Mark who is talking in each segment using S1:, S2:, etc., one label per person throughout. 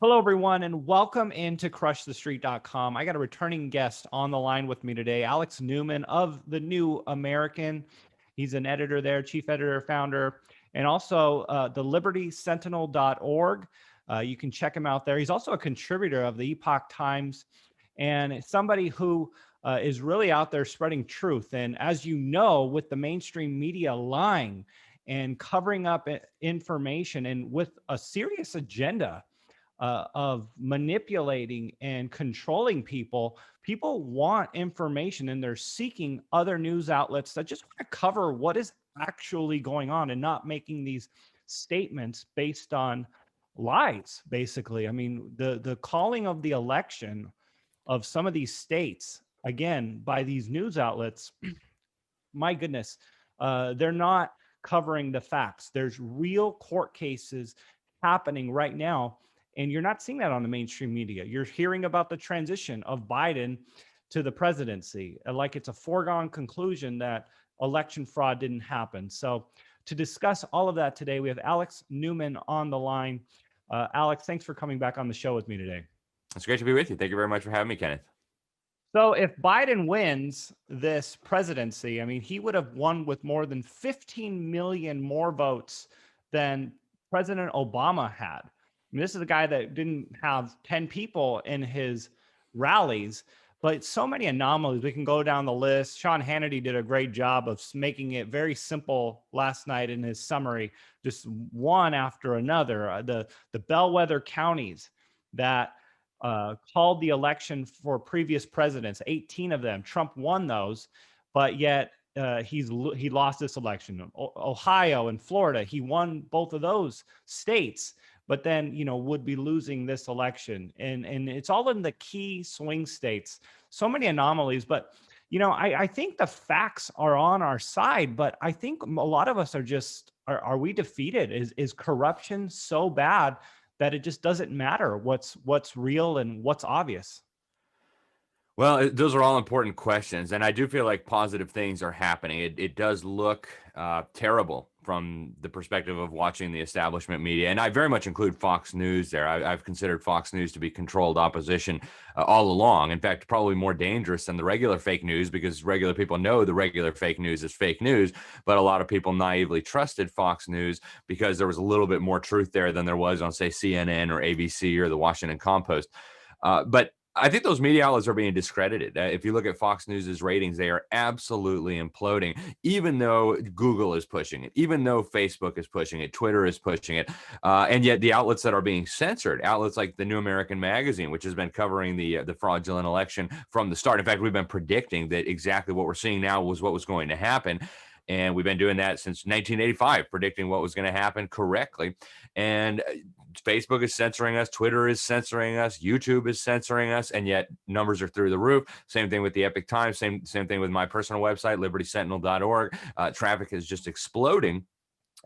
S1: Hello, everyone, and welcome into crushthestreet.com. I got a returning guest on the line with me today, Alex Newman of the New American. He's an editor there, chief editor, founder, and also the libertysentinel.org. You can check him out there. He's also a contributor of the Epoch Times and somebody who is really out there spreading truth. And as you know, with the mainstream media lying and covering up information and with a serious agenda, of manipulating and controlling people. People want information and they're seeking other news outlets that just want to cover what is actually going on and not making these statements based on lies, basically. I mean, the calling of the election of some of these states, again, by these news outlets, my goodness, they're not covering the facts. There's real court cases happening right now, and you're not seeing that on the mainstream media. You're hearing about the transition of Biden to the presidency, like it's a foregone conclusion that election fraud didn't happen. So to discuss all of that today, we have Alex Newman on the line. Alex, thanks for coming back on the show with me today.
S2: It's great to be with you. Thank you very much for having me, Kenneth.
S1: So if Biden wins this presidency, I mean, he would have won with more than 15 million more votes than President Obama had. I mean, this is a guy that didn't have 10 people in his rallies, but so many anomalies. We can go down the list. Sean Hannity did a great job of making it very simple last night in his summary, just one after another. The bellwether counties that called the election for previous presidents, 18 of them. Trump won those, but yet he lost this election. Ohio and Florida, he won both of those states, but then would be losing this election. And it's all in the key swing states. So many anomalies, but I think the facts are on our side, but I think a lot of us are just are we defeated? Is corruption so bad that it just doesn't matter what's real and what's obvious?
S2: Well, those are all important questions, and I do feel like positive things are happening. It does look terrible from the perspective of watching the establishment media, and I very much include Fox News there. I've considered Fox News to be controlled opposition all along. In fact, probably more dangerous than the regular fake news, because regular people know the regular fake news is fake news, but a lot of people naively trusted Fox News because there was a little bit more truth there than there was on, say, CNN or ABC or the Washington Compost. But I think those media outlets are being discredited. If you look at Fox News's ratings, they are absolutely imploding, even though Google is pushing it, even though Facebook is pushing it, Twitter is pushing it. And yet the outlets that are being censored, outlets like the New American Magazine, which has been covering the fraudulent election from the start. In fact, we've been predicting that exactly what we're seeing now was what was going to happen. And we've been doing that since 1985, predicting what was going to happen correctly. And Facebook is censoring us, Twitter is censoring us, YouTube is censoring us, and yet numbers are through the roof. Same thing with the Epoch Times, same thing with my personal website, libertysentinel.org. Traffic is just exploding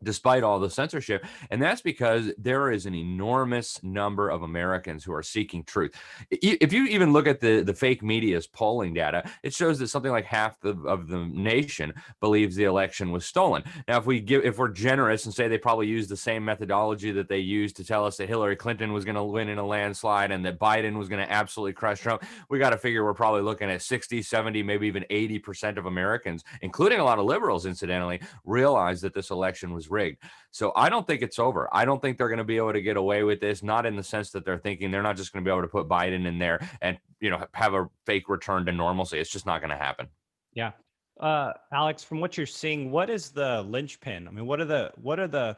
S2: despite all the censorship. And that's because there is an enormous number of Americans who are seeking truth. If you even look at the fake media's polling data, it shows that something like half of the nation believes the election was stolen. Now, if we're generous and say they probably used the same methodology that they used to tell us that Hillary Clinton was going to win in a landslide and that Biden was going to absolutely crush Trump, we got to figure we're probably looking at 60, 70, maybe even 80% of Americans, including a lot of liberals, incidentally, realize that this election was rigged. So I don't think it's over. I don't think they're going to be able to get away with this, not in the sense that they're thinking they're not just going to be able to put Biden in there and, have a fake return to normalcy. It's just not going to happen.
S1: Yeah. Alex, from what you're seeing, what is the linchpin? I mean, what are the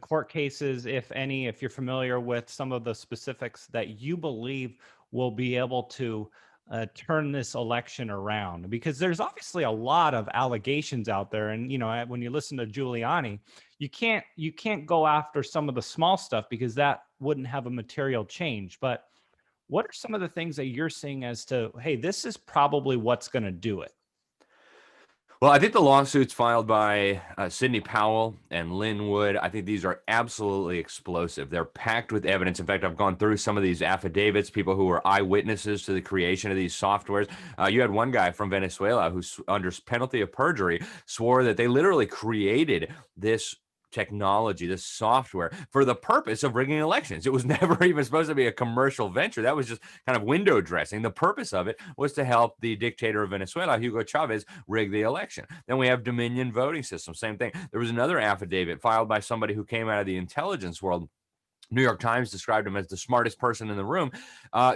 S1: court cases, if any, if you're familiar with some of the specifics that you believe will be able to turn this election around? Because there's obviously a lot of allegations out there, and when you listen to Giuliani, you can't go after some of the small stuff because that wouldn't have a material change. But what are some of the things that you're seeing as to, hey, this is probably what's going to do it?
S2: Well, I think the lawsuits filed by Sidney Powell and Lynn Wood, I think these are absolutely explosive. They're packed with evidence. In fact, I've gone through some of these affidavits, people who were eyewitnesses to the creation of these softwares. You had one guy from Venezuela who, under penalty of perjury, swore that they literally created this technology, this software, for the purpose of rigging elections. It was never even supposed to be a commercial venture. That was just kind of window dressing. The purpose of it was to help the dictator of Venezuela, Hugo Chavez, rig the election. Then we have Dominion voting system, same thing. There was another affidavit filed by somebody who came out of the intelligence world. New York Times described him as the smartest person in the room,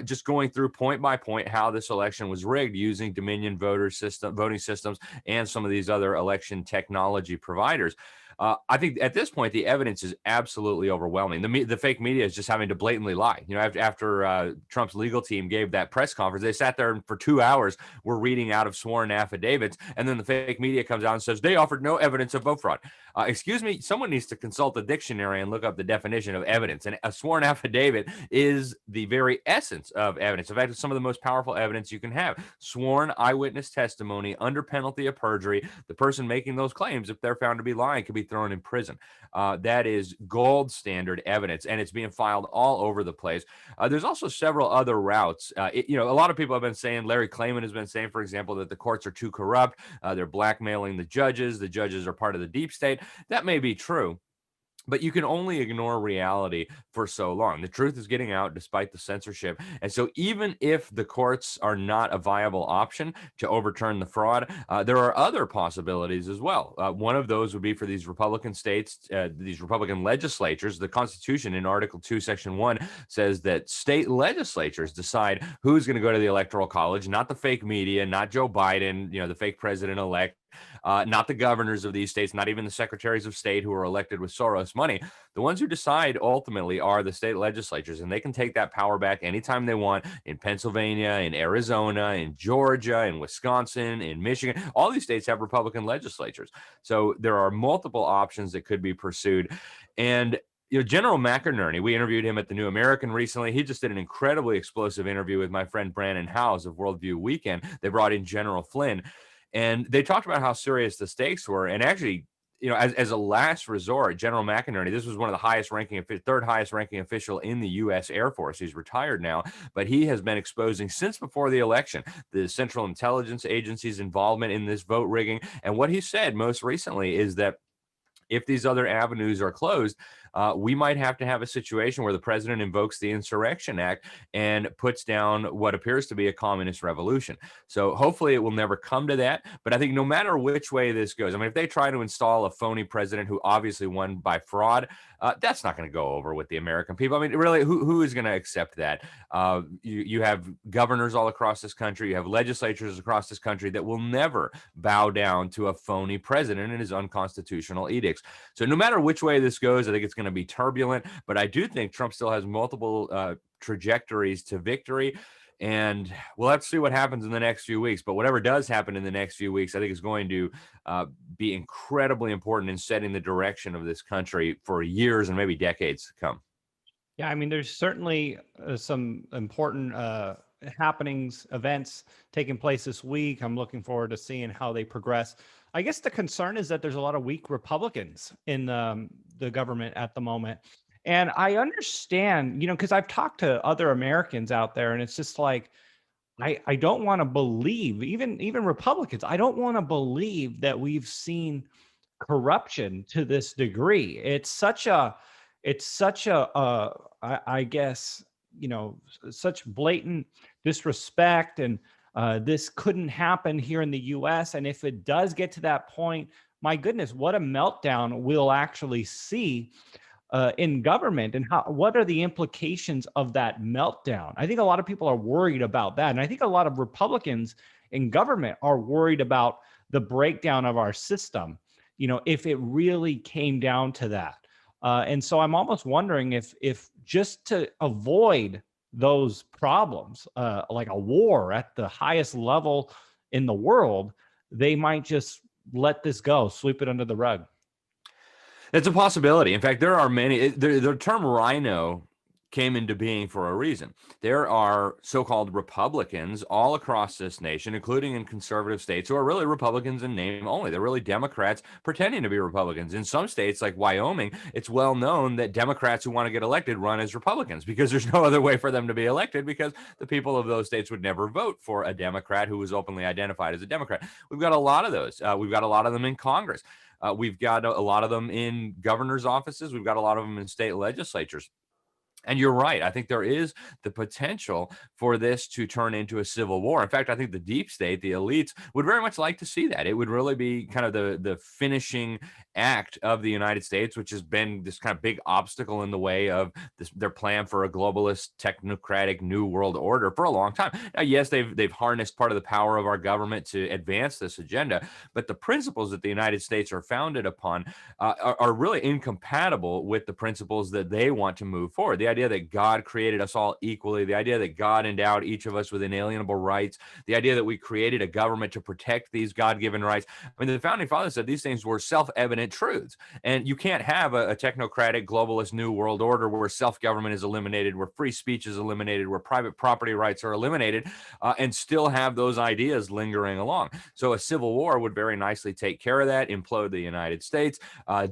S2: just going through point by point how this election was rigged using Dominion voting systems and some of these other election technology providers. I think at this point the evidence is absolutely overwhelming. The fake media is just having to blatantly lie. After Trump's legal team gave that press conference, they sat there for 2 hours, were reading out of sworn affidavits, and then the fake media comes out and says they offered no evidence of vote fraud. Excuse me, someone needs to consult the dictionary and look up the definition of evidence. And a sworn affidavit is the very essence of evidence. In fact, it's some of the most powerful evidence you can have. Sworn eyewitness testimony under penalty of perjury. The person making those claims, if they're found to be lying, could be thrown in prison. That is gold standard evidence, and it's being filed all over the place. There's also several other routes. A lot of people have been saying, Larry Klayman has been saying, for example, that the courts are too corrupt. They're blackmailing the judges. The judges are part of the deep state. That may be true, but you can only ignore reality for so long. The truth is getting out despite the censorship. And so even if the courts are not a viable option to overturn the fraud, there are other possibilities as well. One of those would be for these Republican states, these Republican legislatures. The Constitution in Article 2, Section 1 says that state legislatures decide who's going to go to the Electoral College, not the fake media, not Joe Biden, the fake president-elect, not the governors of these states, not even the secretaries of state who are elected with Soros money. The ones who decide ultimately are the state legislatures, and they can take that power back anytime they want in Pennsylvania, in Arizona, in Georgia, in Wisconsin, in Michigan. All these states have Republican legislatures. So there are multiple options that could be pursued. And General McInerney, we interviewed him at the New American recently. He just did an incredibly explosive interview with my friend Brandon Howes of Worldview Weekend. They brought in General Flynn. And they talked about how serious the stakes were. And actually, as a last resort, General McInerney, this was one of the third highest ranking official in the U.S. Air Force. He's retired now, but he has been exposing since before the election the Central Intelligence Agency's involvement in this vote rigging. And what he said most recently is that if these other avenues are closed, we might have to have a situation where the president invokes the Insurrection Act and puts down what appears to be a communist revolution. So hopefully it will never come to that. But I think no matter which way this goes, if they try to install a phony president who obviously won by fraud, that's not going to go over with the American people. Really, who is going to accept that? You have governors all across this country. You have legislatures across this country that will never bow down to a phony president and his unconstitutional edicts. So no matter which way this goes, I think it's going to be turbulent. But I do think Trump still has multiple trajectories to victory. And we'll have to see what happens in the next few weeks. But whatever does happen in the next few weeks, I think is going to be incredibly important in setting the direction of this country for years and maybe decades to come.
S1: Yeah, there's certainly some important happenings, events taking place this week. I'm looking forward to seeing how they progress. I guess the concern is that there's a lot of weak Republicans in the government at the moment. And I understand, because I've talked to other Americans out there, and it's just like, I don't want to believe, even Republicans, I don't want to believe that we've seen corruption to this degree. It's such a I guess, such blatant disrespect, and this couldn't happen here in the US. And if it does get to that point, my goodness, what a meltdown we'll actually see in government, and what are the implications of that meltdown? I think a lot of people are worried about that. And I think a lot of Republicans in government are worried about the breakdown of our system, if it really came down to that. And so I'm almost wondering if just to avoid those problems, like a war at the highest level in the world, they might just let this go, sweep it under the rug.
S2: It's a possibility. In fact, there are many. The term rhino came into being for a reason. There are so-called Republicans all across this nation, including in conservative states, who are really Republicans in name only. They're really Democrats pretending to be Republicans. In some states like Wyoming, it's well known that Democrats who want to get elected run as Republicans because there's no other way for them to be elected, because the people of those states would never vote for a Democrat who was openly identified as a Democrat. We've got a lot of those. We've got a lot of them in Congress. We've got a lot of them in governor's offices. We've got a lot of them in state legislatures. And you're right. I think there is the potential for this to turn into a civil war. In fact, I think the deep state, the elites, would very much like to see that. It would really be kind of the finishing act of the United States, which has been this kind of big obstacle in the way of their plan for a globalist, technocratic new world order for a long time. Now, yes, they've harnessed part of the power of our government to advance this agenda, but the principles that the United States are founded upon are really incompatible with the principles that they want to move forward. The idea that God created us all equally, the idea that God endowed each of us with inalienable rights, the idea that we created a government to protect these God-given rights. I mean, the founding fathers said these things were self-evident truths, and you can't have a technocratic, globalist new world order where self-government is eliminated, where free speech is eliminated, where private property rights are eliminated, and still have those ideas lingering along. So a civil war would very nicely take care of that, implode the United States,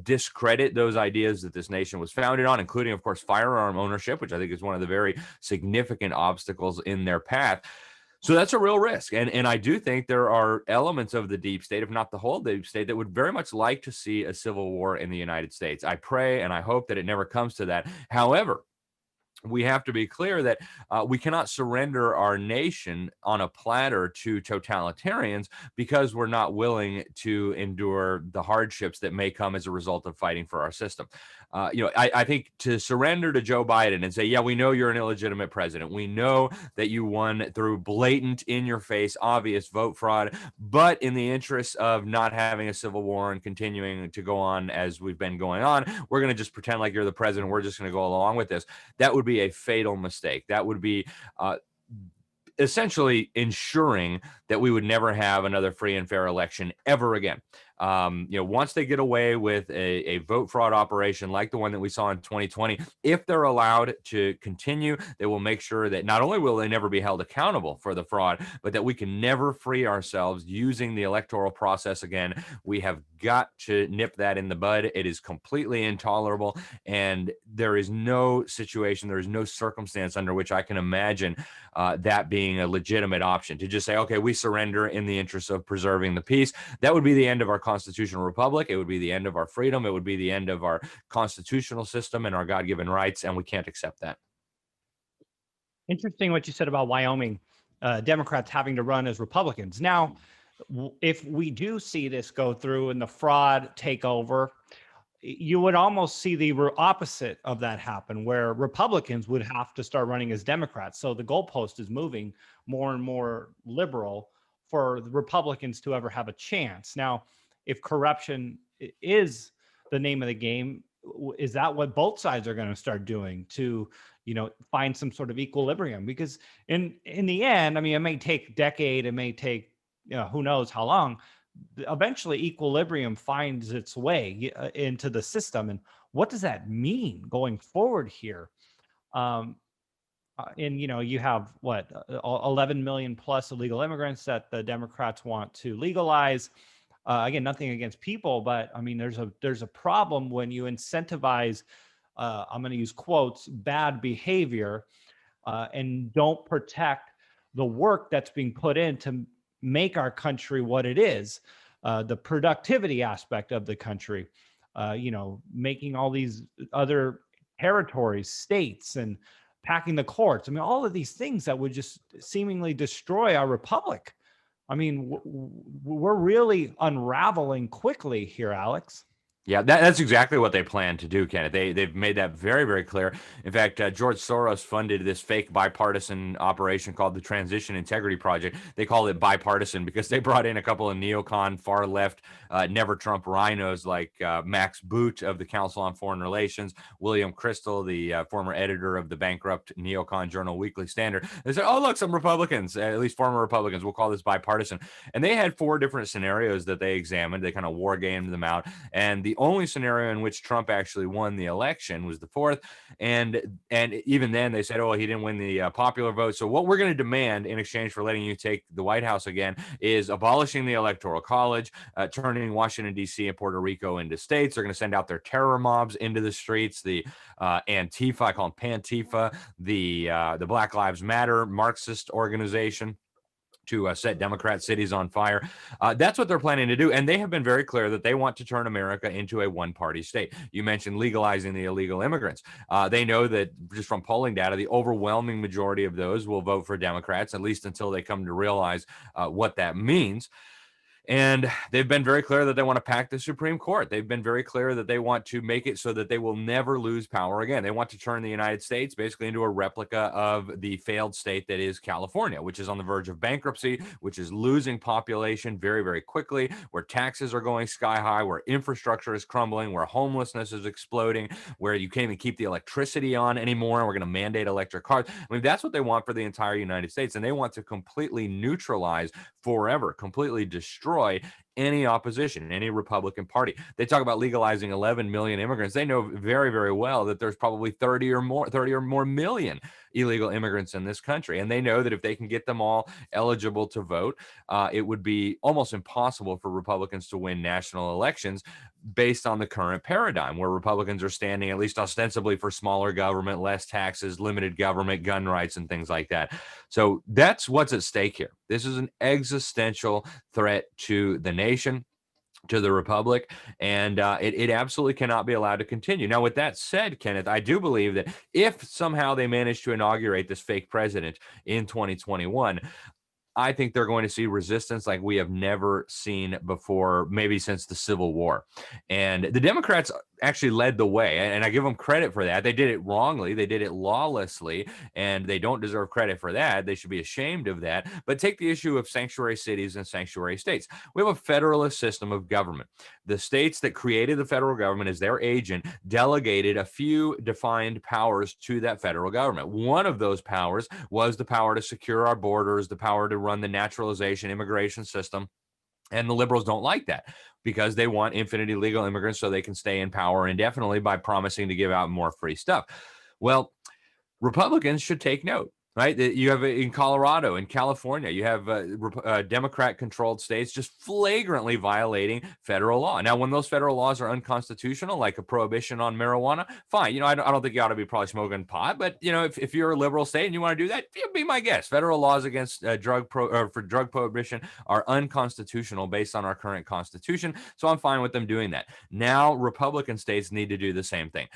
S2: discredit those ideas that this nation was founded on, including, of course, firearm ownership, which I think is one of the very significant obstacles in their path. So that's a real risk. And I do think there are elements of the deep state, if not the whole deep state, that would very much like to see a civil war in the United States. I pray and I hope that it never comes to that. However, we have to be clear that we cannot surrender our nation on a platter to totalitarians because we're not willing to endure the hardships that may come as a result of fighting for our system. I think to surrender to Joe Biden and say, yeah, we know you're an illegitimate president. We know that you won through blatant, in your face, obvious vote fraud. But in the interest of not having a civil war and continuing to go on as we've been going on, we're going to just pretend like you're the president. We're just going to go along with this. That would be a fatal mistake. That would be essentially ensuring that we would never have another free and fair election ever again. Once they get away with a vote fraud operation like the one that we saw in 2020, if they're allowed to continue, they will make sure that not only will they never be held accountable for the fraud, but that we can never free ourselves using the electoral process again. We have got to nip that in the bud. It is completely intolerable, and there is no situation, there is no circumstance under which I can imagine that being a legitimate option to just say, okay, we surrender in the interest of preserving the peace. That would be the end of our constitutional republic. It would be the end of our freedom. It would be the end of our constitutional system and our God-given rights, and we can't accept that.
S1: Interesting what you said about Wyoming, Democrats having to run as Republicans. Now, if we do see this go through and the fraud take over, you would almost see the opposite of that happen, where Republicans would have to start running as Democrats. So the goalpost is moving more and more liberal for the Republicans to ever have a chance. Now, if corruption is the name of the game, is that what both sides are going to start doing to, find some sort of equilibrium? Because in the end, I mean, it may take a decade, it may take, who knows how long. Eventually equilibrium finds its way into the system. And what does that mean going forward here? And you have 11 million plus illegal immigrants that the Democrats want to legalize. Again, nothing against people, but I mean, there's a problem when you incentivize, I'm going to use quotes, bad behavior, and don't protect the work that's being put in to make our country what it is, the productivity aspect of the country, making all these other territories, states, and packing the courts. I mean, all of these things that would just seemingly destroy our republic. I mean, we're really unraveling quickly here, Alex.
S2: Yeah, that's exactly what they plan to do, Kenneth. They've made that very, very clear. In fact, George Soros funded this fake bipartisan operation called the Transition Integrity Project. They call it bipartisan because they brought in a couple of neocon, far left, never Trump rhinos like Max Boot of the Council on Foreign Relations, William Crystal, the former editor of the bankrupt neocon journal Weekly Standard. They said, oh, look, some Republicans, at least former Republicans, we'll call this bipartisan. And they had 4 different scenarios that they examined. They kind of war gamed them out. And the only scenario in which Trump actually won the election was the fourth. And even then they said, oh, he didn't win the popular vote. So what we're going to demand in exchange for letting you take the White House again is abolishing the Electoral College, turning Washington, D.C. and Puerto Rico into states. They're going to send out their terror mobs into the streets, the Antifa, I call them Pantifa, the Black Lives Matter Marxist organization, to set Democrat cities on fire. That's what they're planning to do. And they have been very clear that they want to turn America into a one-party state. You mentioned legalizing the illegal immigrants. They know that just from polling data, the overwhelming majority of those will vote for Democrats, at least until they come to realize what that means. And they've been very clear that they want to pack the Supreme Court. They've been very clear that they want to make it so that they will never lose power again. They want to turn the United States basically into a replica of the failed state that is California, which is on the verge of bankruptcy, which is losing population very, very quickly, where taxes are going sky high, where infrastructure is crumbling, where homelessness is exploding, where you can't even keep the electricity on anymore. We're going to mandate electric cars. I mean, that's what they want for the entire United States. And they want to completely neutralize forever, completely destroy any opposition, any Republican Party. They talk about legalizing 11 million immigrants. They know very, very well that there's probably 30 or more million illegal immigrants in this country. And they know that if they can get them all eligible to vote, it would be almost impossible for Republicans to win national elections based on the current paradigm, where Republicans are standing, at least ostensibly, for smaller government, less taxes, limited government, gun rights, and things like that. So that's what's at stake here. This is an existential threat to the nation, to the republic, and it absolutely cannot be allowed to continue. Now, with that said, Kenneth, I do believe that if somehow they manage to inaugurate this fake president in 2021, I think they're going to see resistance like we have never seen before, maybe since the Civil War. And the Democrats actually led the way, and I give them credit for that. They did it wrongly, they did it lawlessly, and they don't deserve credit for that. They should be ashamed of that. But take the issue of sanctuary cities and sanctuary states. We have a federalist system of government. The states that created the federal government as their agent delegated a few defined powers to that federal government. One of those powers was the power to secure our borders, the power to run the naturalization immigration system. And the liberals don't like that because they want infinite illegal immigrants so they can stay in power indefinitely by promising to give out more free stuff. Well, Republicans should take note. Right, you have in Colorado, in California, you have Democrat-controlled states just flagrantly violating federal law. Now, when those federal laws are unconstitutional, like a prohibition on marijuana, fine. You know, I don't think you ought to be probably smoking pot, but you know, if you're a liberal state and you want to do that, be my guest. Federal laws against drug prohibition are unconstitutional based on our current constitution, so I'm fine with them doing that. Now, Republican states need to do the same thing.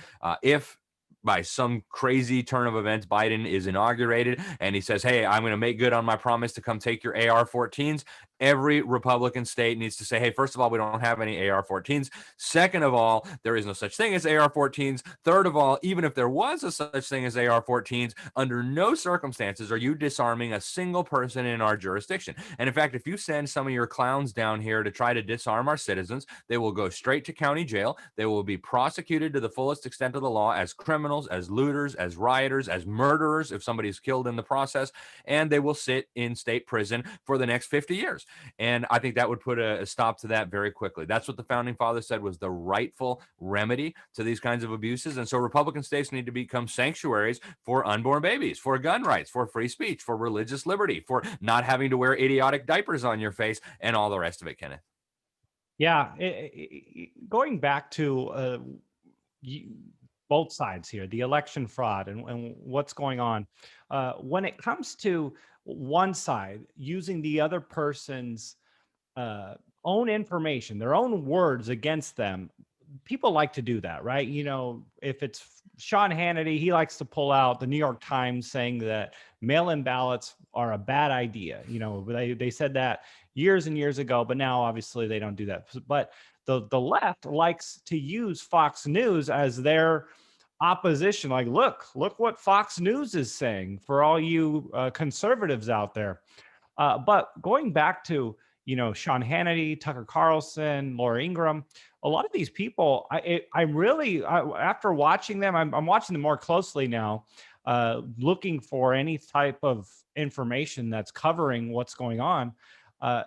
S2: If by some crazy turn of events, Biden is inaugurated and he says, hey, I'm going to make good on my promise to come take your AR-14s. Every Republican state needs to say, hey, first of all, we don't have any AR-14s. Second of all, there is no such thing as AR-14s. Third of all, even if there was a such thing as AR-14s, under no circumstances are you disarming a single person in our jurisdiction. And in fact, if you send some of your clowns down here to try to disarm our citizens, they will go straight to county jail. They will be prosecuted to the fullest extent of the law as criminals, as looters, as rioters, as murderers if somebody's killed in the process, and they will sit in state prison for the next 50 years. And I think that would put a stop to that very quickly. That's what the founding fathers said was the rightful remedy to these kinds of abuses. And so Republican states need to become sanctuaries for unborn babies, for gun rights, for free speech, for religious liberty, for not having to wear idiotic diapers on your face, and all the rest of it, Kenneth.
S1: Yeah, going back to both sides here, the election fraud and what's going on. When it comes to one side using the other person's own information, their own words against them, people like to do that, right? You know, if it's Sean Hannity, he likes to pull out the New York Times saying that mail-in ballots are a bad idea. You know, they said that years and years ago, but now obviously they don't do that. But the left likes to use Fox News as their opposition. Like, look what Fox News is saying for all you conservatives out there. But going back to, you know, Sean Hannity, Tucker Carlson, Laura Ingraham, a lot of these people, I'm really, after watching them, I'm watching them more closely now, looking for any type of information that's covering what's going on.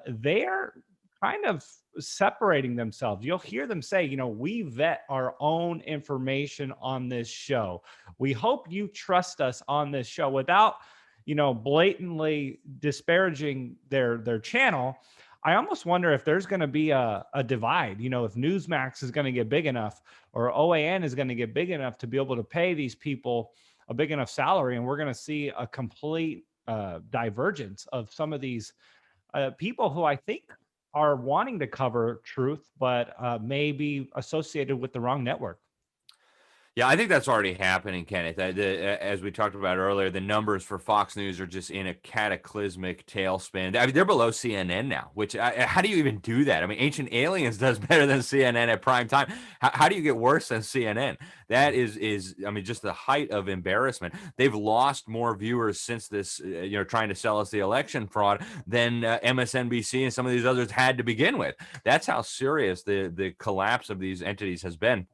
S1: They're kind of separating themselves. You'll hear them say, we vet our own information on this show. We hope you trust us on this show, without, blatantly disparaging their channel. I almost wonder if there's going to be a divide, if Newsmax is going to get big enough, or OAN is going to get big enough to be able to pay these people a big enough salary, and we're going to see a complete divergence of some of these people who I think are wanting to cover truth, but may be associated with the wrong network.
S2: Yeah, I think that's already happening, Kenneth. As we talked about earlier, the numbers for Fox News are just in a cataclysmic tailspin. I mean, they're below CNN now, which how do you even do that? I mean, Ancient Aliens does better than CNN at prime time. How do you get worse than CNN? That is, I mean, just the height of embarrassment. They've lost more viewers since this, trying to sell us the election fraud than MSNBC and some of these others had to begin with. That's how serious the collapse of these entities has been.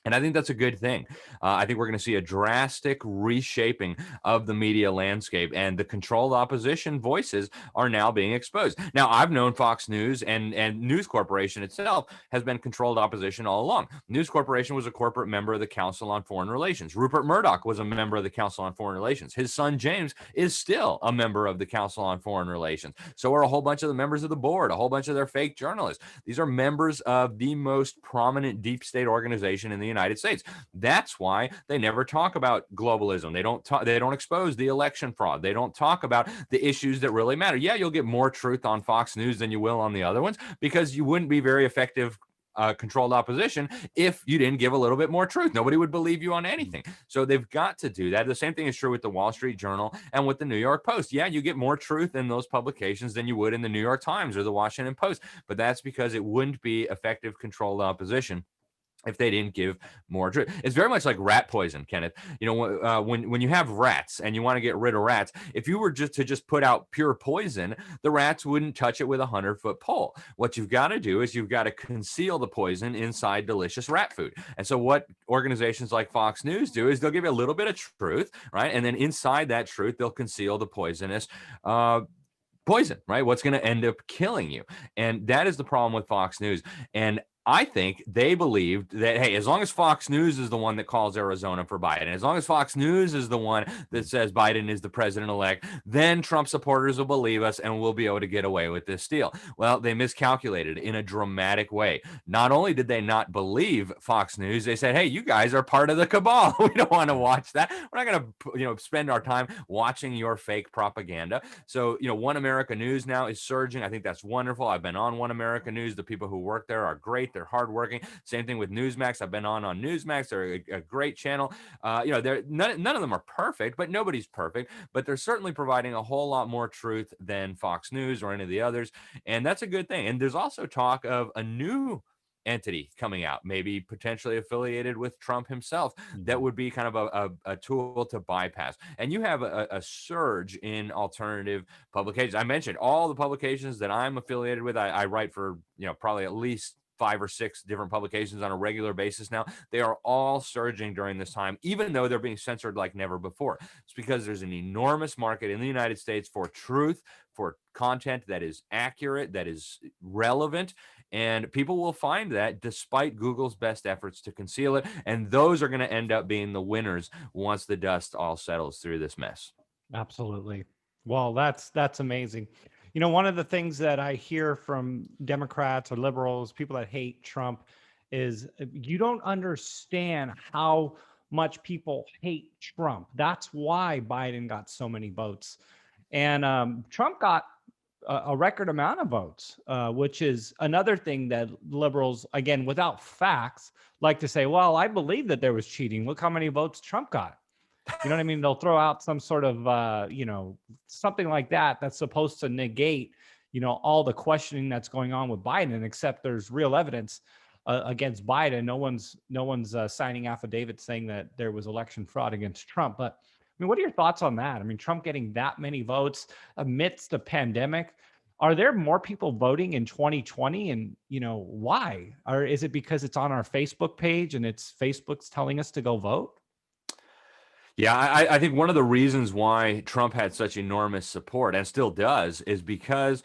S2: And I think that's a good thing. I think we're going to see a drastic reshaping of the media landscape, and the controlled opposition voices are now being exposed. Now, I've known Fox News and News Corporation itself has been controlled opposition all along. News Corporation was a corporate member of the Council on Foreign Relations. Rupert Murdoch was a member of the Council on Foreign Relations. His son, James, is still a member of the Council on Foreign Relations. So are a whole bunch of the members of the board, a whole bunch of their fake journalists. These are members of the most prominent deep state organization in the United States. That's why they never talk about globalism. They don't expose the election fraud. They don't talk about the issues that really matter. Yeah, you'll get more truth on Fox News than you will on the other ones, because you wouldn't be very effective controlled opposition if you didn't give a little bit more truth. Nobody would believe you on anything. So they've got to do that. The same thing is true with the Wall Street Journal and with the New York Post. Yeah, you get more truth in those publications than you would in the New York Times or the Washington Post, but that's because it wouldn't be effective controlled opposition if they didn't give more truth. It's very much like rat poison, Kenneth. When you have rats and you want to get rid of rats, if you were just put out pure poison, the rats wouldn't touch it with a 100-foot pole. What you've got to do is you've got to conceal the poison inside delicious rat food. And so what organizations like Fox News do is they'll give you a little bit of truth, right? And then inside that truth, they'll conceal the poisonous poison, right? What's going to end up killing you. And that is the problem with Fox News. And I think they believed that, hey, as long as Fox News is the one that calls Arizona for Biden, as long as Fox News is the one that says Biden is the president-elect, then Trump supporters will believe us and we'll be able to get away with this deal. Well, they miscalculated in a dramatic way. Not only did they not believe Fox News, they said, hey, you guys are part of the cabal. We don't want to watch that. We're not going to spend our time watching your fake propaganda. So, One America News now is surging. I think that's wonderful. I've been on One America News. The people who work there are great. They're hardworking. Same thing with Newsmax. I've been on Newsmax. They're a great channel. They're none of them are perfect, but nobody's perfect. But they're certainly providing a whole lot more truth than Fox News or any of the others, and that's a good thing. And there's also talk of a new entity coming out, maybe potentially affiliated with Trump himself, that would be kind of a tool to bypass. And you have a surge in alternative publications. I mentioned all the publications that I'm affiliated with. I write for probably at least 5 or 6 different publications on a regular basis now. They are all surging during this time, even though they're being censored like never before. It's because there's an enormous market in the United States for truth, for content that is accurate, that is relevant, and people will find that despite Google's best efforts to conceal it. And those are going to end up being the winners once the dust all settles through this mess.
S1: Absolutely. Well, that's amazing. One of the things that I hear from Democrats or liberals, people that hate Trump, is you don't understand how much people hate Trump. That's why Biden got so many votes. And Trump got a record amount of votes, which is another thing that liberals, again, without facts, like to say, well, I believe that there was cheating. Look how many votes Trump got. You know what I mean? They'll throw out some sort of, something like that that's supposed to negate, all the questioning that's going on with Biden, except there's real evidence against Biden. No one's signing affidavits saying that there was election fraud against Trump. But I mean, what are your thoughts on that? I mean, Trump getting that many votes amidst the pandemic. Are there more people voting in 2020? And, why? Or is it because it's on our Facebook page and it's Facebook's telling us to go vote?
S2: Yeah, I think one of the reasons why Trump had such enormous support and still does is because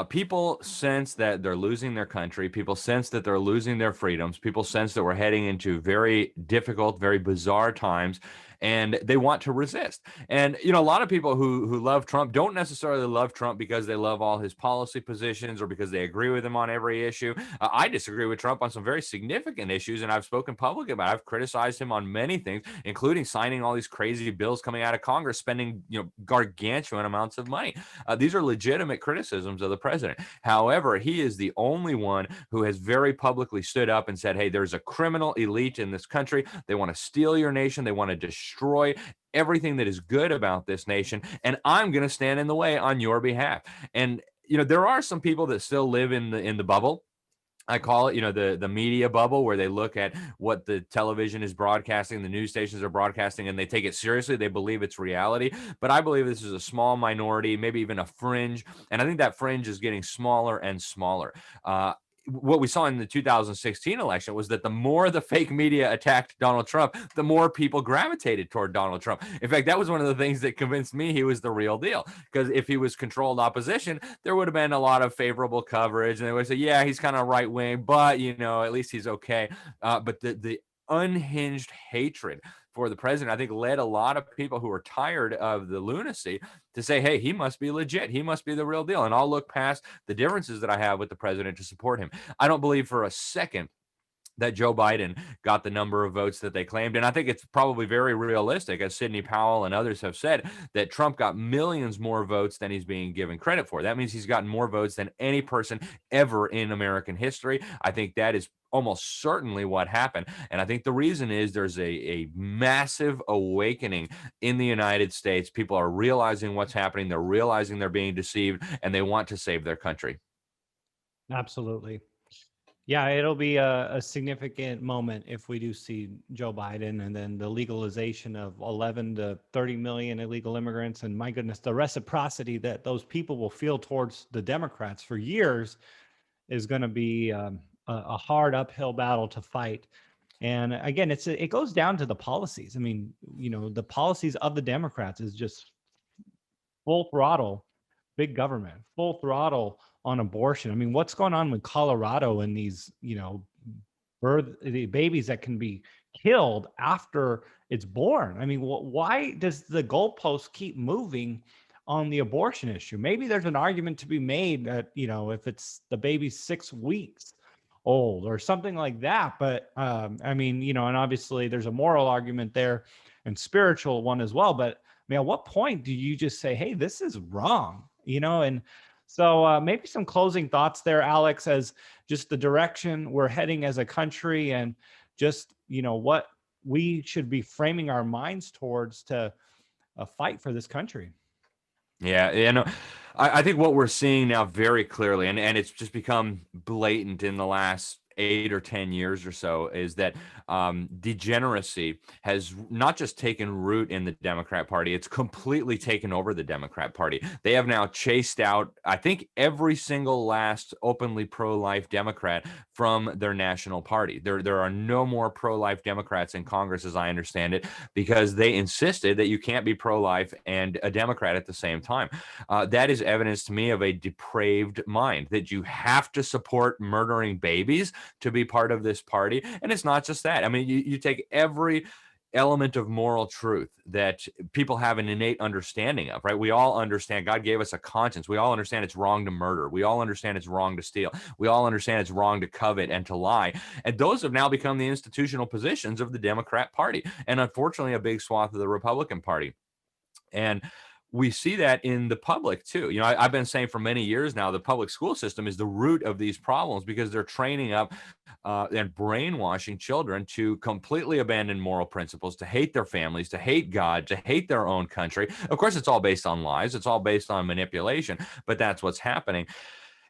S2: people sense that they're losing their country. People sense that they're losing their freedoms. People sense that we're heading into very difficult, very bizarre times. And they want to resist. And a lot of people who love Trump don't necessarily love Trump because they love all his policy positions or because they agree with him on every issue. I disagree with Trump on some very significant issues, and I've spoken publicly about it. I've criticized him on many things, including signing all these crazy bills coming out of Congress, spending gargantuan amounts of money. These are legitimate criticisms of the president. However, he is the only one who has very publicly stood up and said, hey, there's a criminal elite in this country. They want to steal your nation. They want to destroy everything that is good about this nation. And I'm going to stand in the way on your behalf. And there are some people that still live in the bubble. I call it, the media bubble, where they look at what the television is broadcasting, the news stations are broadcasting, and they take it seriously. They believe it's reality. But I believe this is a small minority, maybe even a fringe. And I think that fringe is getting smaller and smaller. What we saw in the 2016 election was that the more the fake media attacked Donald Trump, the more people gravitated toward Donald Trump. In fact, that was one of the things that convinced me he was the real deal. Because if he was controlled opposition, there would have been a lot of favorable coverage, and they would say, yeah, he's kind of right wing, but at least he's okay. But the unhinged hatred for the president, I think, led a lot of people who are tired of the lunacy to say, hey, he must be legit. He must be the real deal. And I'll look past the differences that I have with the president to support him. I don't believe for a second that Joe Biden got the number of votes that they claimed. And I think it's probably very realistic, as Sidney Powell and others have said, that Trump got millions more votes than he's being given credit for. That means he's gotten more votes than any person ever in American history. I think that is almost certainly what happened. And I think the reason is there's a massive awakening in the United States. People are realizing what's happening. They're realizing they're being deceived, and they want to save their country.
S1: Absolutely. Yeah, it'll be a significant moment if we do see Joe Biden and then the legalization of 11 to 30 million illegal immigrants. And my goodness, the reciprocity that those people will feel towards the Democrats for years is going to be a hard uphill battle to fight. And again, it goes down to the policies. I mean, the policies of the Democrats is just full throttle, big government, full throttle on abortion. I mean, what's going on with Colorado and these, the babies that can be killed after it's born? I mean, why does the goalpost keep moving on the abortion issue? Maybe there's an argument to be made that, if it's the baby's 6 weeks old or something like that. But I mean, and obviously there's a moral argument there and spiritual one as well. But I mean, at what point do you just say, hey, this is wrong? And so maybe some closing thoughts there, Alex, as just the direction we're heading as a country and just, what we should be framing our minds towards to fight for this country.
S2: Yeah, I think what we're seeing now very clearly, and it's just become blatant in the last 8 or 10 years or so, is that degeneracy has not just taken root in the Democrat Party, it's completely taken over the Democrat Party. They have now chased out, I think, every single last openly pro-life Democrat from their national party. There are no more pro-life Democrats in Congress, as I understand it, because they insisted that you can't be pro-life and a Democrat at the same time. That is evidence to me of a depraved mind, that you have to support murdering babies to be part of this party. And it's not just that. I mean, you take every element of moral truth that people have an innate understanding of, right? We all understand God gave us a conscience. We all understand it's wrong to murder. We all understand it's wrong to steal. We all understand it's wrong to covet and to lie. And those have now become the institutional positions of the Democrat Party, and unfortunately a big swath of the Republican Party. And we see that in the public too. I've been saying for many years now, the public school system is the root of these problems because they're training up and brainwashing children to completely abandon moral principles, to hate their families, to hate God, to hate their own country. Of course, it's all based on lies. It's all based on manipulation, but that's what's happening.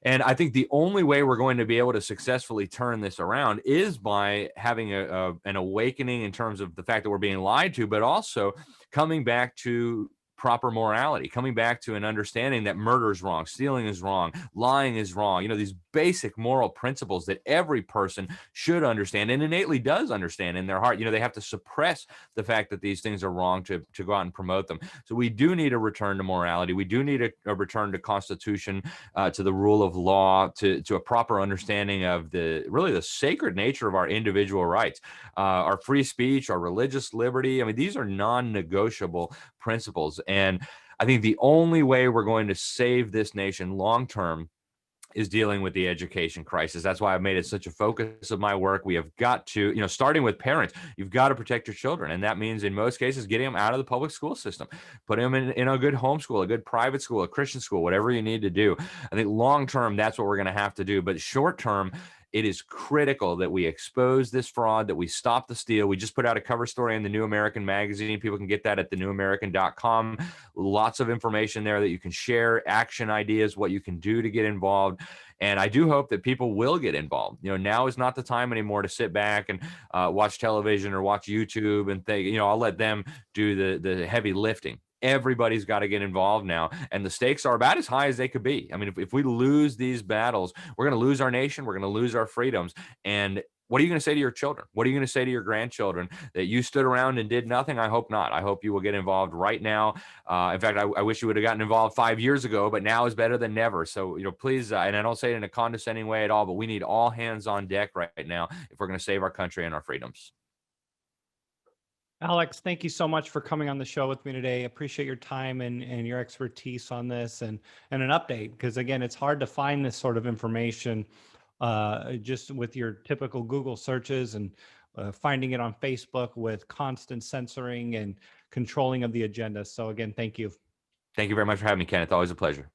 S2: And I think the only way we're going to be able to successfully turn this around is by having an awakening in terms of the fact that we're being lied to, but also coming back to proper morality, coming back to an understanding that murder is wrong, stealing is wrong, lying is wrong. These basic moral principles that every person should understand and innately does understand in their heart. They have to suppress the fact that these things are wrong to go out and promote them. So we do need a return to morality. We do need a return to Constitution, to the rule of law, to a proper understanding of the sacred nature of our individual rights, our free speech, our religious liberty. I mean, these are non-negotiable principles. And I think the only way we're going to save this nation long term is dealing with the education crisis. That's why I've made it such a focus of my work. We have got to, starting with parents, you've got to protect your children. And that means in most cases, getting them out of the public school system, put them in a good homeschool, a good private school, a Christian school, whatever you need to do. I think long term, that's what we're going to have to do. But short term, it is critical that we expose this fraud, that we stop the steal. We just put out a cover story in the New American magazine. People can get that at thenewamerican.com. Lots of information there that you can share, action ideas, what you can do to get involved. And I do hope that people will get involved. Now is not the time anymore to sit back and watch television or watch YouTube and think, I'll let them do the heavy lifting. Everybody's got to get involved now. And the stakes are about as high as they could be. I mean, if we lose these battles, we're going to lose our nation. We're going to lose our freedoms. And what are you going to say to your children? What are you going to say to your grandchildren? That you stood around and did nothing? I hope not. I hope you will get involved right now. In fact, I wish you would have gotten involved 5 years ago, but now is better than never. So, please, and I don't say it in a condescending way at all, but we need all hands on deck right now if we're going to save our country and our freedoms.
S1: Alex, thank you so much for coming on the show with me today. Appreciate your time and your expertise on this and an update, because again, it's hard to find this sort of information just with your typical Google searches and finding it on Facebook with constant censoring and controlling of the agenda. So again, thank you.
S2: Thank you very much for having me, Kenneth. Always a pleasure.